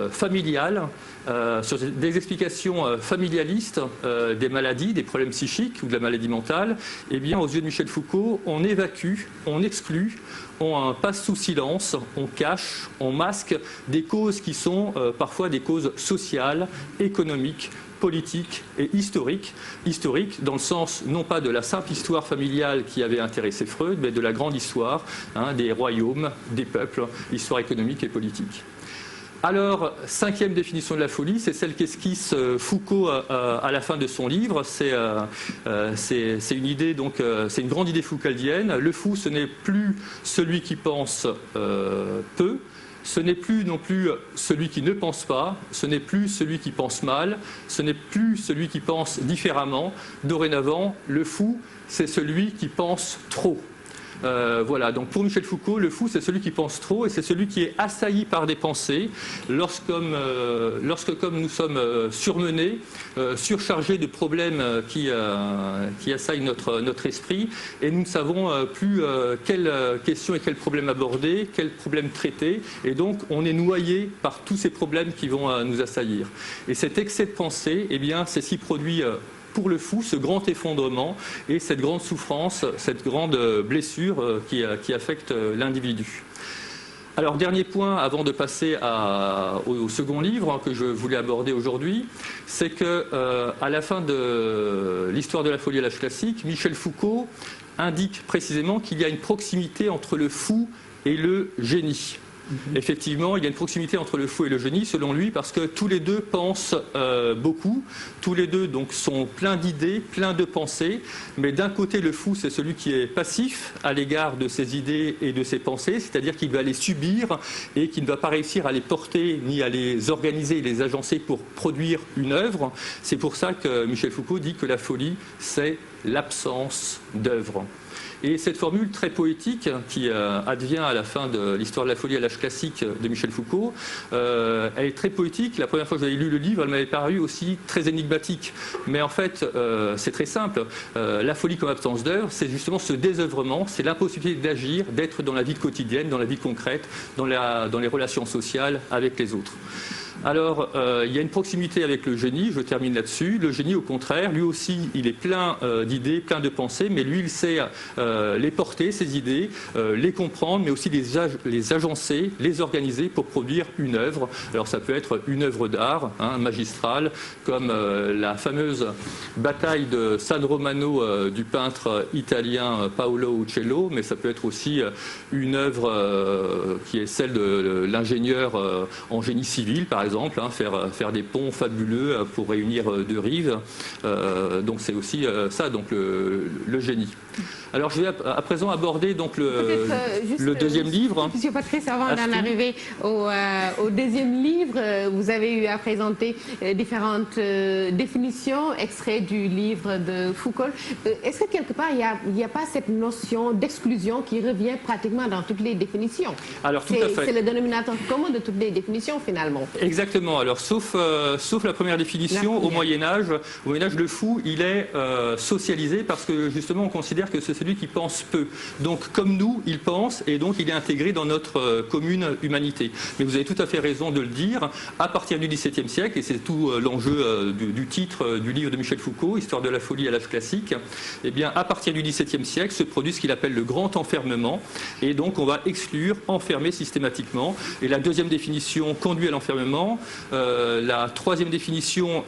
familiales, sur des explications familialistes des maladies, des problèmes psychiques ou de la maladie mentale, eh bien, aux yeux de Michel Foucault, on évacue, on exclut, on passe sous silence, on cache, on masque des causes qui sont parfois des causes sociales, économiques, politiques et historiques. Historiques dans le sens non pas de la simple histoire familiale qui avait intéressé Freud, mais de la grande histoire des royaumes, des peuples, histoire économique et politique. Alors, cinquième définition de la folie, c'est celle qu'esquisse Foucault à la fin de son livre. C'est une idée, donc, c'est une grande idée foucaldienne. Le fou, ce n'est plus celui qui pense peu, ce n'est plus non plus celui qui ne pense pas, ce n'est plus celui qui pense mal, ce n'est plus celui qui pense différemment. Dorénavant, le fou, c'est celui qui pense trop. Voilà, donc pour Michel Foucault, le fou, c'est celui qui pense trop et c'est celui qui est assailli par des pensées lorsque comme nous sommes surmenés, surchargés de problèmes qui assaillent notre esprit et nous ne savons plus quelles questions et quels problèmes aborder, quels problèmes traiter et donc on est noyé par tous ces problèmes qui vont nous assaillir. Et cet excès de pensée, eh bien, c'est ce qui produit pour le fou, ce grand effondrement et cette grande souffrance, cette grande blessure qui affecte l'individu. Alors, dernier point, avant de passer au second livre que je voulais aborder aujourd'hui, c'est que à la fin de l'histoire de la folie à l'âge classique, Michel Foucault indique précisément qu'il y a une proximité entre le fou et le génie. Effectivement, il y a une proximité entre le fou et le génie, selon lui, parce que tous les deux pensent beaucoup, tous les deux donc sont pleins d'idées, pleins de pensées, mais d'un côté, le fou, c'est celui qui est passif à l'égard de ses idées et de ses pensées, c'est-à-dire qu'il va les subir et qui ne va pas réussir à les porter ni à les organiser et les agencer pour produire une œuvre. C'est pour ça que Michel Foucault dit que la folie, c'est l'absence d'œuvre. Et cette formule très poétique qui advient à la fin de l'histoire de la folie à l'âge classique de Michel Foucault, elle est très poétique. La première fois que j'avais lu le livre, elle m'avait paru aussi très énigmatique. Mais en fait, c'est très simple. La folie comme absence d'œuvre, c'est justement ce désœuvrement, c'est l'impossibilité d'agir, d'être dans la vie quotidienne, dans la vie concrète, dans les relations sociales avec les autres. Alors, il y a une proximité avec le génie, je termine là-dessus. Le génie, au contraire, lui aussi, il est plein d'idées, plein de pensées, mais lui, il sait les porter, ces idées, les comprendre, mais aussi les agencer, les organiser pour produire une œuvre. Alors, ça peut être une œuvre d'art, magistrale, comme la fameuse bataille de San Romano du peintre italien Paolo Uccello, mais ça peut être aussi une œuvre qui est celle de l'ingénieur en génie civil, par exemple, faire des ponts fabuleux pour réunir deux rives. Donc c'est aussi ça, donc le génie. Alors je vais à présent aborder donc le deuxième livre. Monsieur Patrice, avant d'en arriver au deuxième livre, vous avez eu à présenter différentes définitions, extraits du livre de Foucault. Est-ce que quelque part, il n'y a pas cette notion d'exclusion qui revient pratiquement dans toutes les définitions? Alors tout à fait. C'est le dénominateur commun de toutes les définitions finalement. Exactement. Exactement. Alors, sauf la première définition, au Moyen-Âge, le fou, il est socialisé parce que justement, on considère que c'est celui qui pense peu. Donc, comme nous, il pense et donc il est intégré dans notre commune humanité. Mais vous avez tout à fait raison de le dire. À partir du XVIIe siècle, et c'est tout l'enjeu du titre du livre de Michel Foucault, Histoire de la folie à l'âge classique, eh bien, à partir du XVIIe siècle se produit ce qu'il appelle le grand enfermement. Et donc, on va exclure, enfermer systématiquement. Et la deuxième définition conduit à l'enfermement. La troisième définition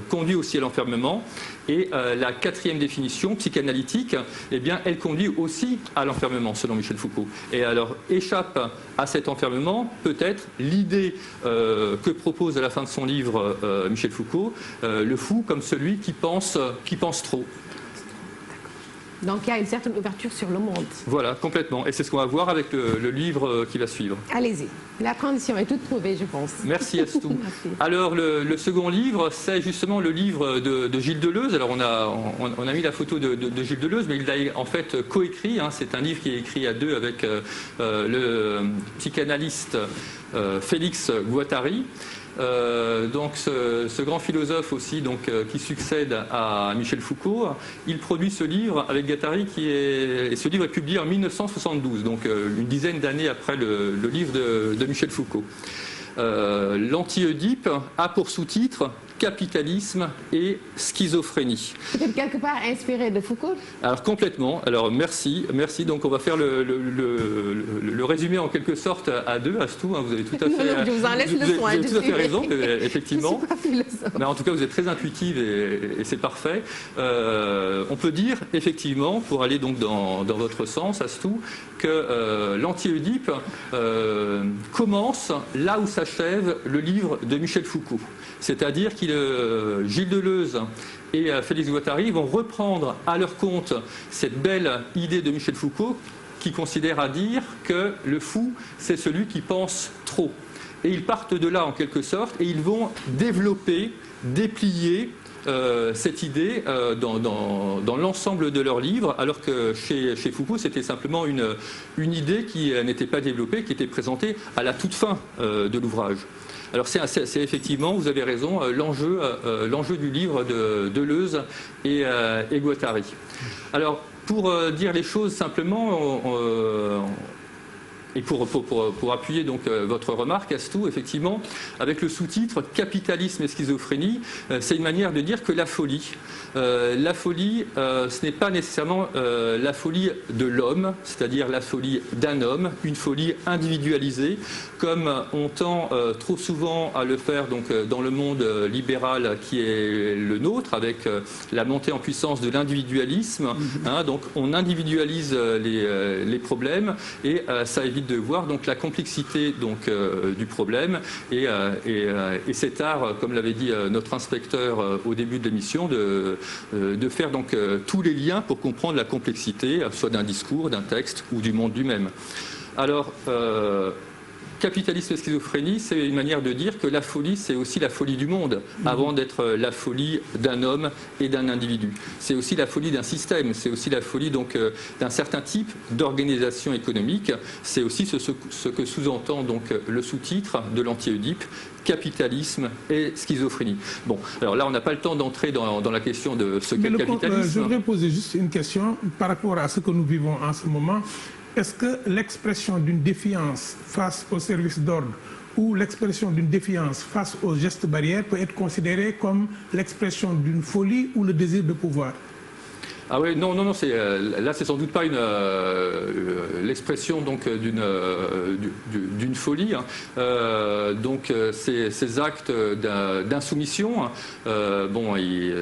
conduit aussi à l'enfermement. Et la quatrième définition, psychanalytique, eh bien, elle conduit aussi à l'enfermement, selon Michel Foucault. Et alors, échappe à cet enfermement, peut-être, l'idée que propose à la fin de son livre Michel Foucault, le fou comme celui qui pense trop. Donc il y a une certaine ouverture sur le monde. Voilà, complètement. Et c'est ce qu'on va voir avec le livre qui va suivre. Allez-y. La transition est toute trouvée, je pense. Merci Astou. Merci. Alors le second livre, c'est justement le livre de Gilles Deleuze. Alors on a mis la photo de Gilles Deleuze, mais il l'a en fait coécrit. C'est un livre qui est écrit à deux avec le psychanalyste Félix Guattari. Donc ce grand philosophe aussi qui succède à Michel Foucault, il produit ce livre avec Guattari et ce livre est publié en 1972, donc une dizaine d'années après le livre de Michel Foucault. L'Anti-Oedipe a pour sous-titre Capitalisme et schizophrénie. Peut-être quelque part inspiré de Foucault? Alors complètement. Alors merci. Donc on va faire le résumé en quelque sorte à deux, Astou. Vous avez tout à fait. Non, je vous en laisse le soin. Vous avez tout à fait raison, effectivement. Je suis pas philosophe. Mais en tout cas, vous êtes très intuitive et c'est parfait. On peut dire effectivement, pour aller donc dans votre sens, Astou, que l'Anti-Oedipe commence là où s'achève le livre de Michel Foucault. C'est-à-dire Gilles Deleuze et Félix Guattari vont reprendre à leur compte cette belle idée de Michel Foucault qui considère à dire que le fou, c'est celui qui pense trop. Et ils partent de là en quelque sorte et ils vont développer, déplier cette idée dans l'ensemble de leurs livres, alors que chez Foucault, c'était simplement une idée qui n'était pas développée, qui était présentée à la toute fin de l'ouvrage. Alors c'est effectivement, vous avez raison, l'enjeu du livre de Deleuze et Guattari. Alors pour dire les choses simplement, et pour appuyer donc votre remarque, Astou, effectivement, avec le sous-titre « Capitalisme et schizophrénie », c'est une manière de dire que la folie, ce n'est pas nécessairement la folie de l'homme, c'est-à-dire la folie d'un homme, une folie individualisée, comme on tend trop souvent à le faire donc, dans le monde libéral qui est le nôtre, avec la montée en puissance de l'individualisme. Donc on individualise les problèmes et ça évite de voir donc la complexité donc du problème et cet art, comme l'avait dit notre inspecteur au début de l'émission, de faire donc tous les liens pour comprendre la complexité, soit d'un discours, d'un texte ou du monde lui-même. Alors capitalisme et schizophrénie, c'est une manière de dire que la folie, c'est aussi la folie du monde, avant d'être la folie d'un homme et d'un individu. C'est aussi la folie d'un système, c'est aussi la folie donc d'un certain type d'organisation économique. C'est aussi ce que sous-entend donc le sous-titre de l'Anti-Oedipe, capitalisme et schizophrénie. Bon, alors là, on n'a pas le temps d'entrer dans la question de ce qu'est le capitalisme. Je voudrais poser juste une question par rapport à ce que nous vivons en ce moment. Est-ce que l'expression d'une défiance face au service d'ordre ou l'expression d'une défiance face aux gestes barrières peut être considérée comme l'expression d'une folie ou le désir de pouvoir? Ah oui, non, là c'est sans doute pas l'expression donc d'une folie. Donc ces actes d'insoumission, il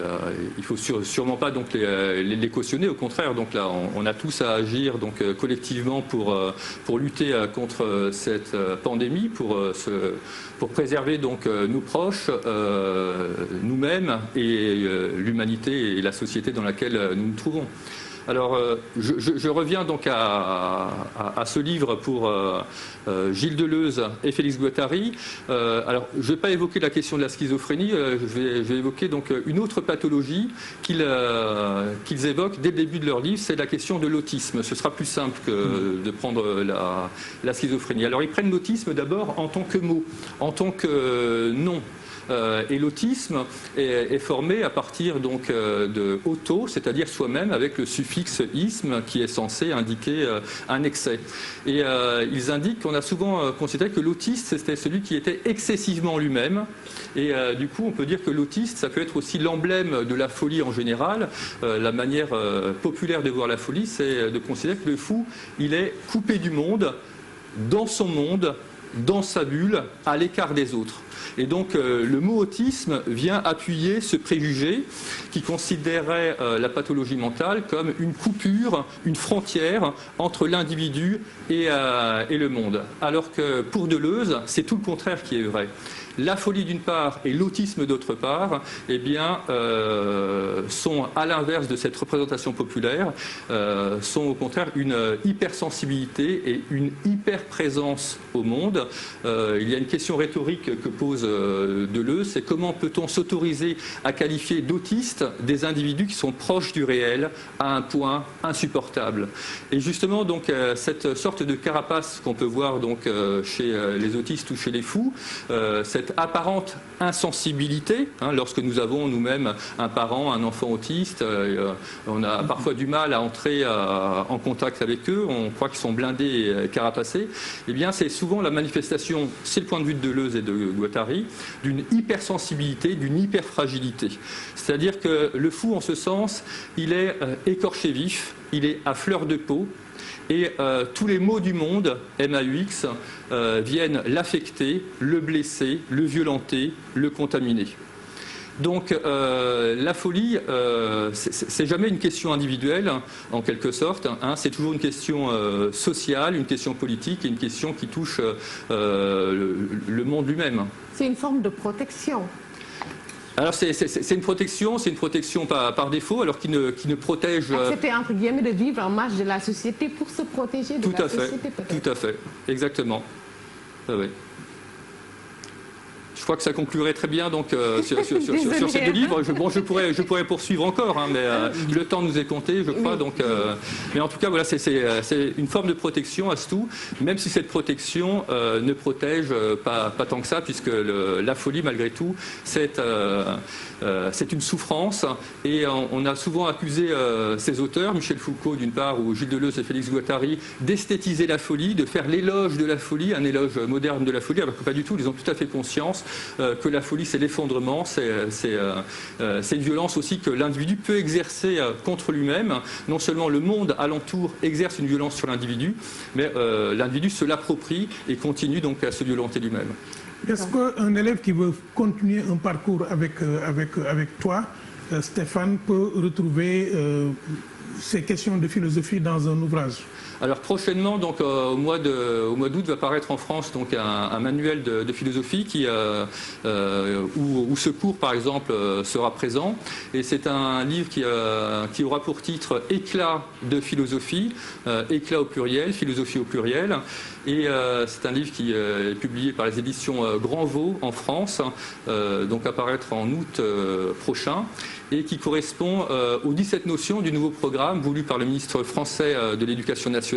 faut sûrement pas donc les cautionner. Au contraire, donc là on a tous à agir donc collectivement pour lutter contre cette pandémie, pour préserver donc nos proches, nous-mêmes et l'humanité et la société dans laquelle nous trouvons. Alors, je reviens donc à ce livre pour Gilles Deleuze et Félix Guattari. Alors, je ne vais pas évoquer la question de la schizophrénie, je vais évoquer donc une autre pathologie qu'ils évoquent dès le début de leur livre, c'est la question de l'autisme. Ce sera plus simple que de prendre la schizophrénie. Alors, ils prennent l'autisme d'abord en tant que mot, en tant que nom. Et l'autisme est formé à partir donc de auto, c'est-à-dire soi-même, avec le suffixe isme qui est censé indiquer un excès. Et ils indiquent qu'on a souvent considéré que l'autiste c'était celui qui était excessivement lui-même. Et du coup, on peut dire que l'autiste, ça peut être aussi l'emblème de la folie en général. La manière populaire de voir la folie, c'est de considérer que le fou, il est coupé du monde, dans son monde, dans sa bulle, à l'écart des autres. Et donc le mot autisme vient appuyer ce préjugé qui considérait la pathologie mentale comme une coupure, une frontière entre l'individu et le monde. Alors que pour Deleuze, c'est tout le contraire qui est vrai. La folie d'une part et l'autisme d'autre part, eh bien, sont à l'inverse de cette représentation populaire, sont au contraire une hypersensibilité et une hyperprésence au monde. Il y a une question rhétorique que pose Deleuze, c'est comment peut-on s'autoriser à qualifier d'autistes des individus qui sont proches du réel à un point insupportable. Et justement, donc, cette sorte de carapace qu'on peut voir donc, chez les autistes ou chez les fous, cette apparente insensibilité, hein, lorsque nous avons nous-mêmes un parent, un enfant autiste, on a parfois du mal à entrer en contact avec eux, on croit qu'ils sont blindés et carapacés, eh bien c'est souvent la manifestation, c'est le point de vue de Deleuze et de Guattari, d'une hypersensibilité, d'une hyperfragilité. C'est-à-dire que le fou, en ce sens, il est écorché vif, il est à fleur de peau, et tous les maux du monde, MAUX, viennent l'affecter, le blesser, le violenter, le contaminer. Donc la folie, c'est jamais une question individuelle, en quelque sorte, hein, c'est toujours une question sociale, une question politique et une question qui touche le monde lui-même. C'est une forme de protection. Alors c'est une protection par défaut, alors qui ne protège... Accepter entre guillemets de vivre en marge de la société pour se protéger de la société peut-être. Tout à fait, exactement. Ah, oui. Je crois que ça conclurait très bien donc, sur ces deux livres. Je pourrais poursuivre encore, hein, mais le temps nous est compté, je crois. Donc, mais en tout cas, voilà, c'est une forme de protection à ce tout, même si cette protection ne protège pas tant que ça, puisque la folie, malgré tout, c'est une souffrance. Et on a souvent accusé ces auteurs, Michel Foucault d'une part, ou Gilles Deleuze et Félix Guattari, d'esthétiser la folie, de faire l'éloge de la folie, un éloge moderne de la folie, alors que pas du tout, ils ont tout à fait conscience que la folie c'est l'effondrement, c'est une violence aussi que l'individu peut exercer contre lui-même. Non seulement le monde alentour exerce une violence sur l'individu, mais l'individu se l'approprie et continue donc à se violenter lui-même. Est-ce qu'un élève qui veut continuer un parcours avec toi, Stéphane, peut retrouver ces questions de philosophie dans un ouvrage? Alors prochainement, donc au mois d'août, va paraître en France donc un manuel de philosophie où ce cours par exemple sera présent. Et c'est un livre qui aura pour titre Éclat de philosophie, éclat au pluriel, philosophie au pluriel. Et c'est un livre qui est publié par les éditions Grand Vaux en France, donc à paraître en août prochain, et qui correspond aux 17 notions du nouveau programme voulu par le ministre français de l'Éducation nationale,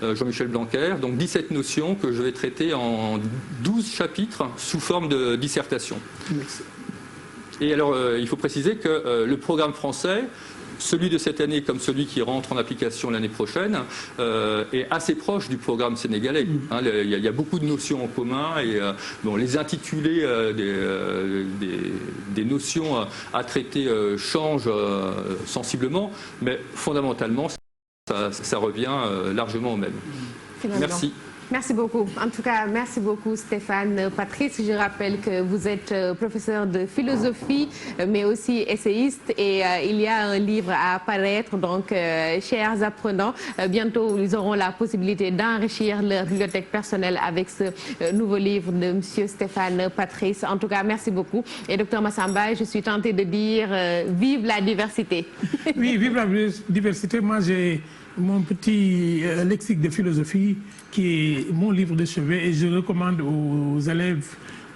Jean-Michel Blanquer. Donc 17 notions que je vais traiter en 12 chapitres sous forme de dissertation. Merci. Et alors, il faut préciser que le programme français, celui de cette année comme celui qui rentre en application l'année prochaine, est assez proche du programme sénégalais. Hein, il y a beaucoup de notions en commun et bon, les intitulés des notions à traiter changent sensiblement, mais fondamentalement, ça revient largement au même. Finalement. Merci. Merci beaucoup. En tout cas, merci beaucoup Stéphane Patrice. Je rappelle que vous êtes professeur de philosophie, mais aussi essayiste. Et il y a un livre à paraître, donc chers apprenants, bientôt ils auront la possibilité d'enrichir leur bibliothèque personnelle avec ce nouveau livre de monsieur Stéphane Patrice. En tout cas, merci beaucoup. Et docteur Massamba, je suis tentée de dire vive la diversité. Oui, vive la diversité. Moi, j'ai mon petit lexique de philosophie qui est mon livre de chevet et je recommande aux élèves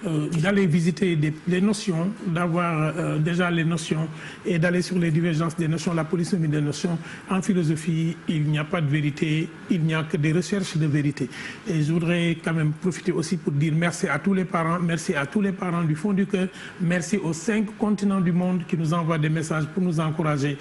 d'aller visiter les notions, d'avoir déjà les notions et d'aller sur les divergences des notions, la polysomie des notions. En philosophie, il n'y a pas de vérité, il n'y a que des recherches de vérité. Et je voudrais quand même profiter aussi pour dire merci à tous les parents du fond du cœur, merci aux 5 continents du monde qui nous envoient des messages pour nous encourager.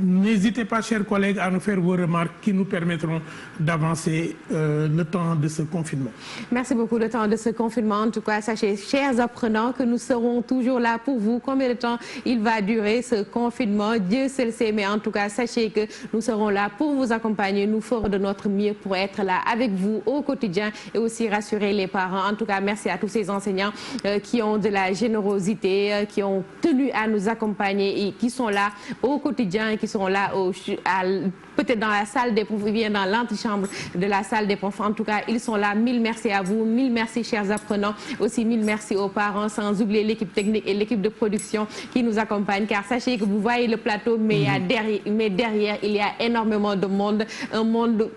N'hésitez pas, chers collègues, à nous faire vos remarques qui nous permettront d'avancer le temps de ce confinement. Merci beaucoup, le temps de ce confinement. En tout cas, sachez, chers apprenants, que nous serons toujours là pour vous. Combien de temps il va durer ce confinement? Dieu seul le sait, mais en tout cas, sachez que nous serons là pour vous accompagner. Nous ferons de notre mieux pour être là avec vous au quotidien et aussi rassurer les parents. En tout cas, merci à tous ces enseignants qui ont de la générosité, qui ont tenu à nous accompagner et qui sont là au quotidien, qui seront là peut-être dans la salle des profs, bien dans l'antichambre de la salle des profs. En tout cas, ils sont là. Mille merci à vous, mille merci chers apprenants, aussi mille merci aux parents, sans oublier l'équipe technique et l'équipe de production qui nous accompagne. Car sachez que vous voyez le plateau, mais derrière, il y a énormément de monde, un monde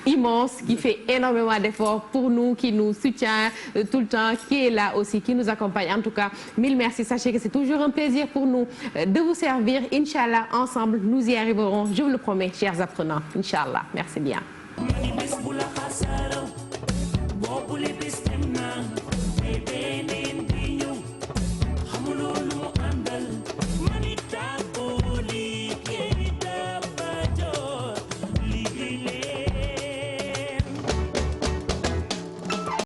immense qui fait énormément d'efforts pour nous, qui nous soutient tout le temps, qui est là aussi, qui nous accompagne. En tout cas, mille merci. sachez que c'est toujours un plaisir pour nous de vous servir. Inch'Allah, ensemble, nous y arriverons, je vous le promets, chers apprenants. Inch'Allah. Merci bien.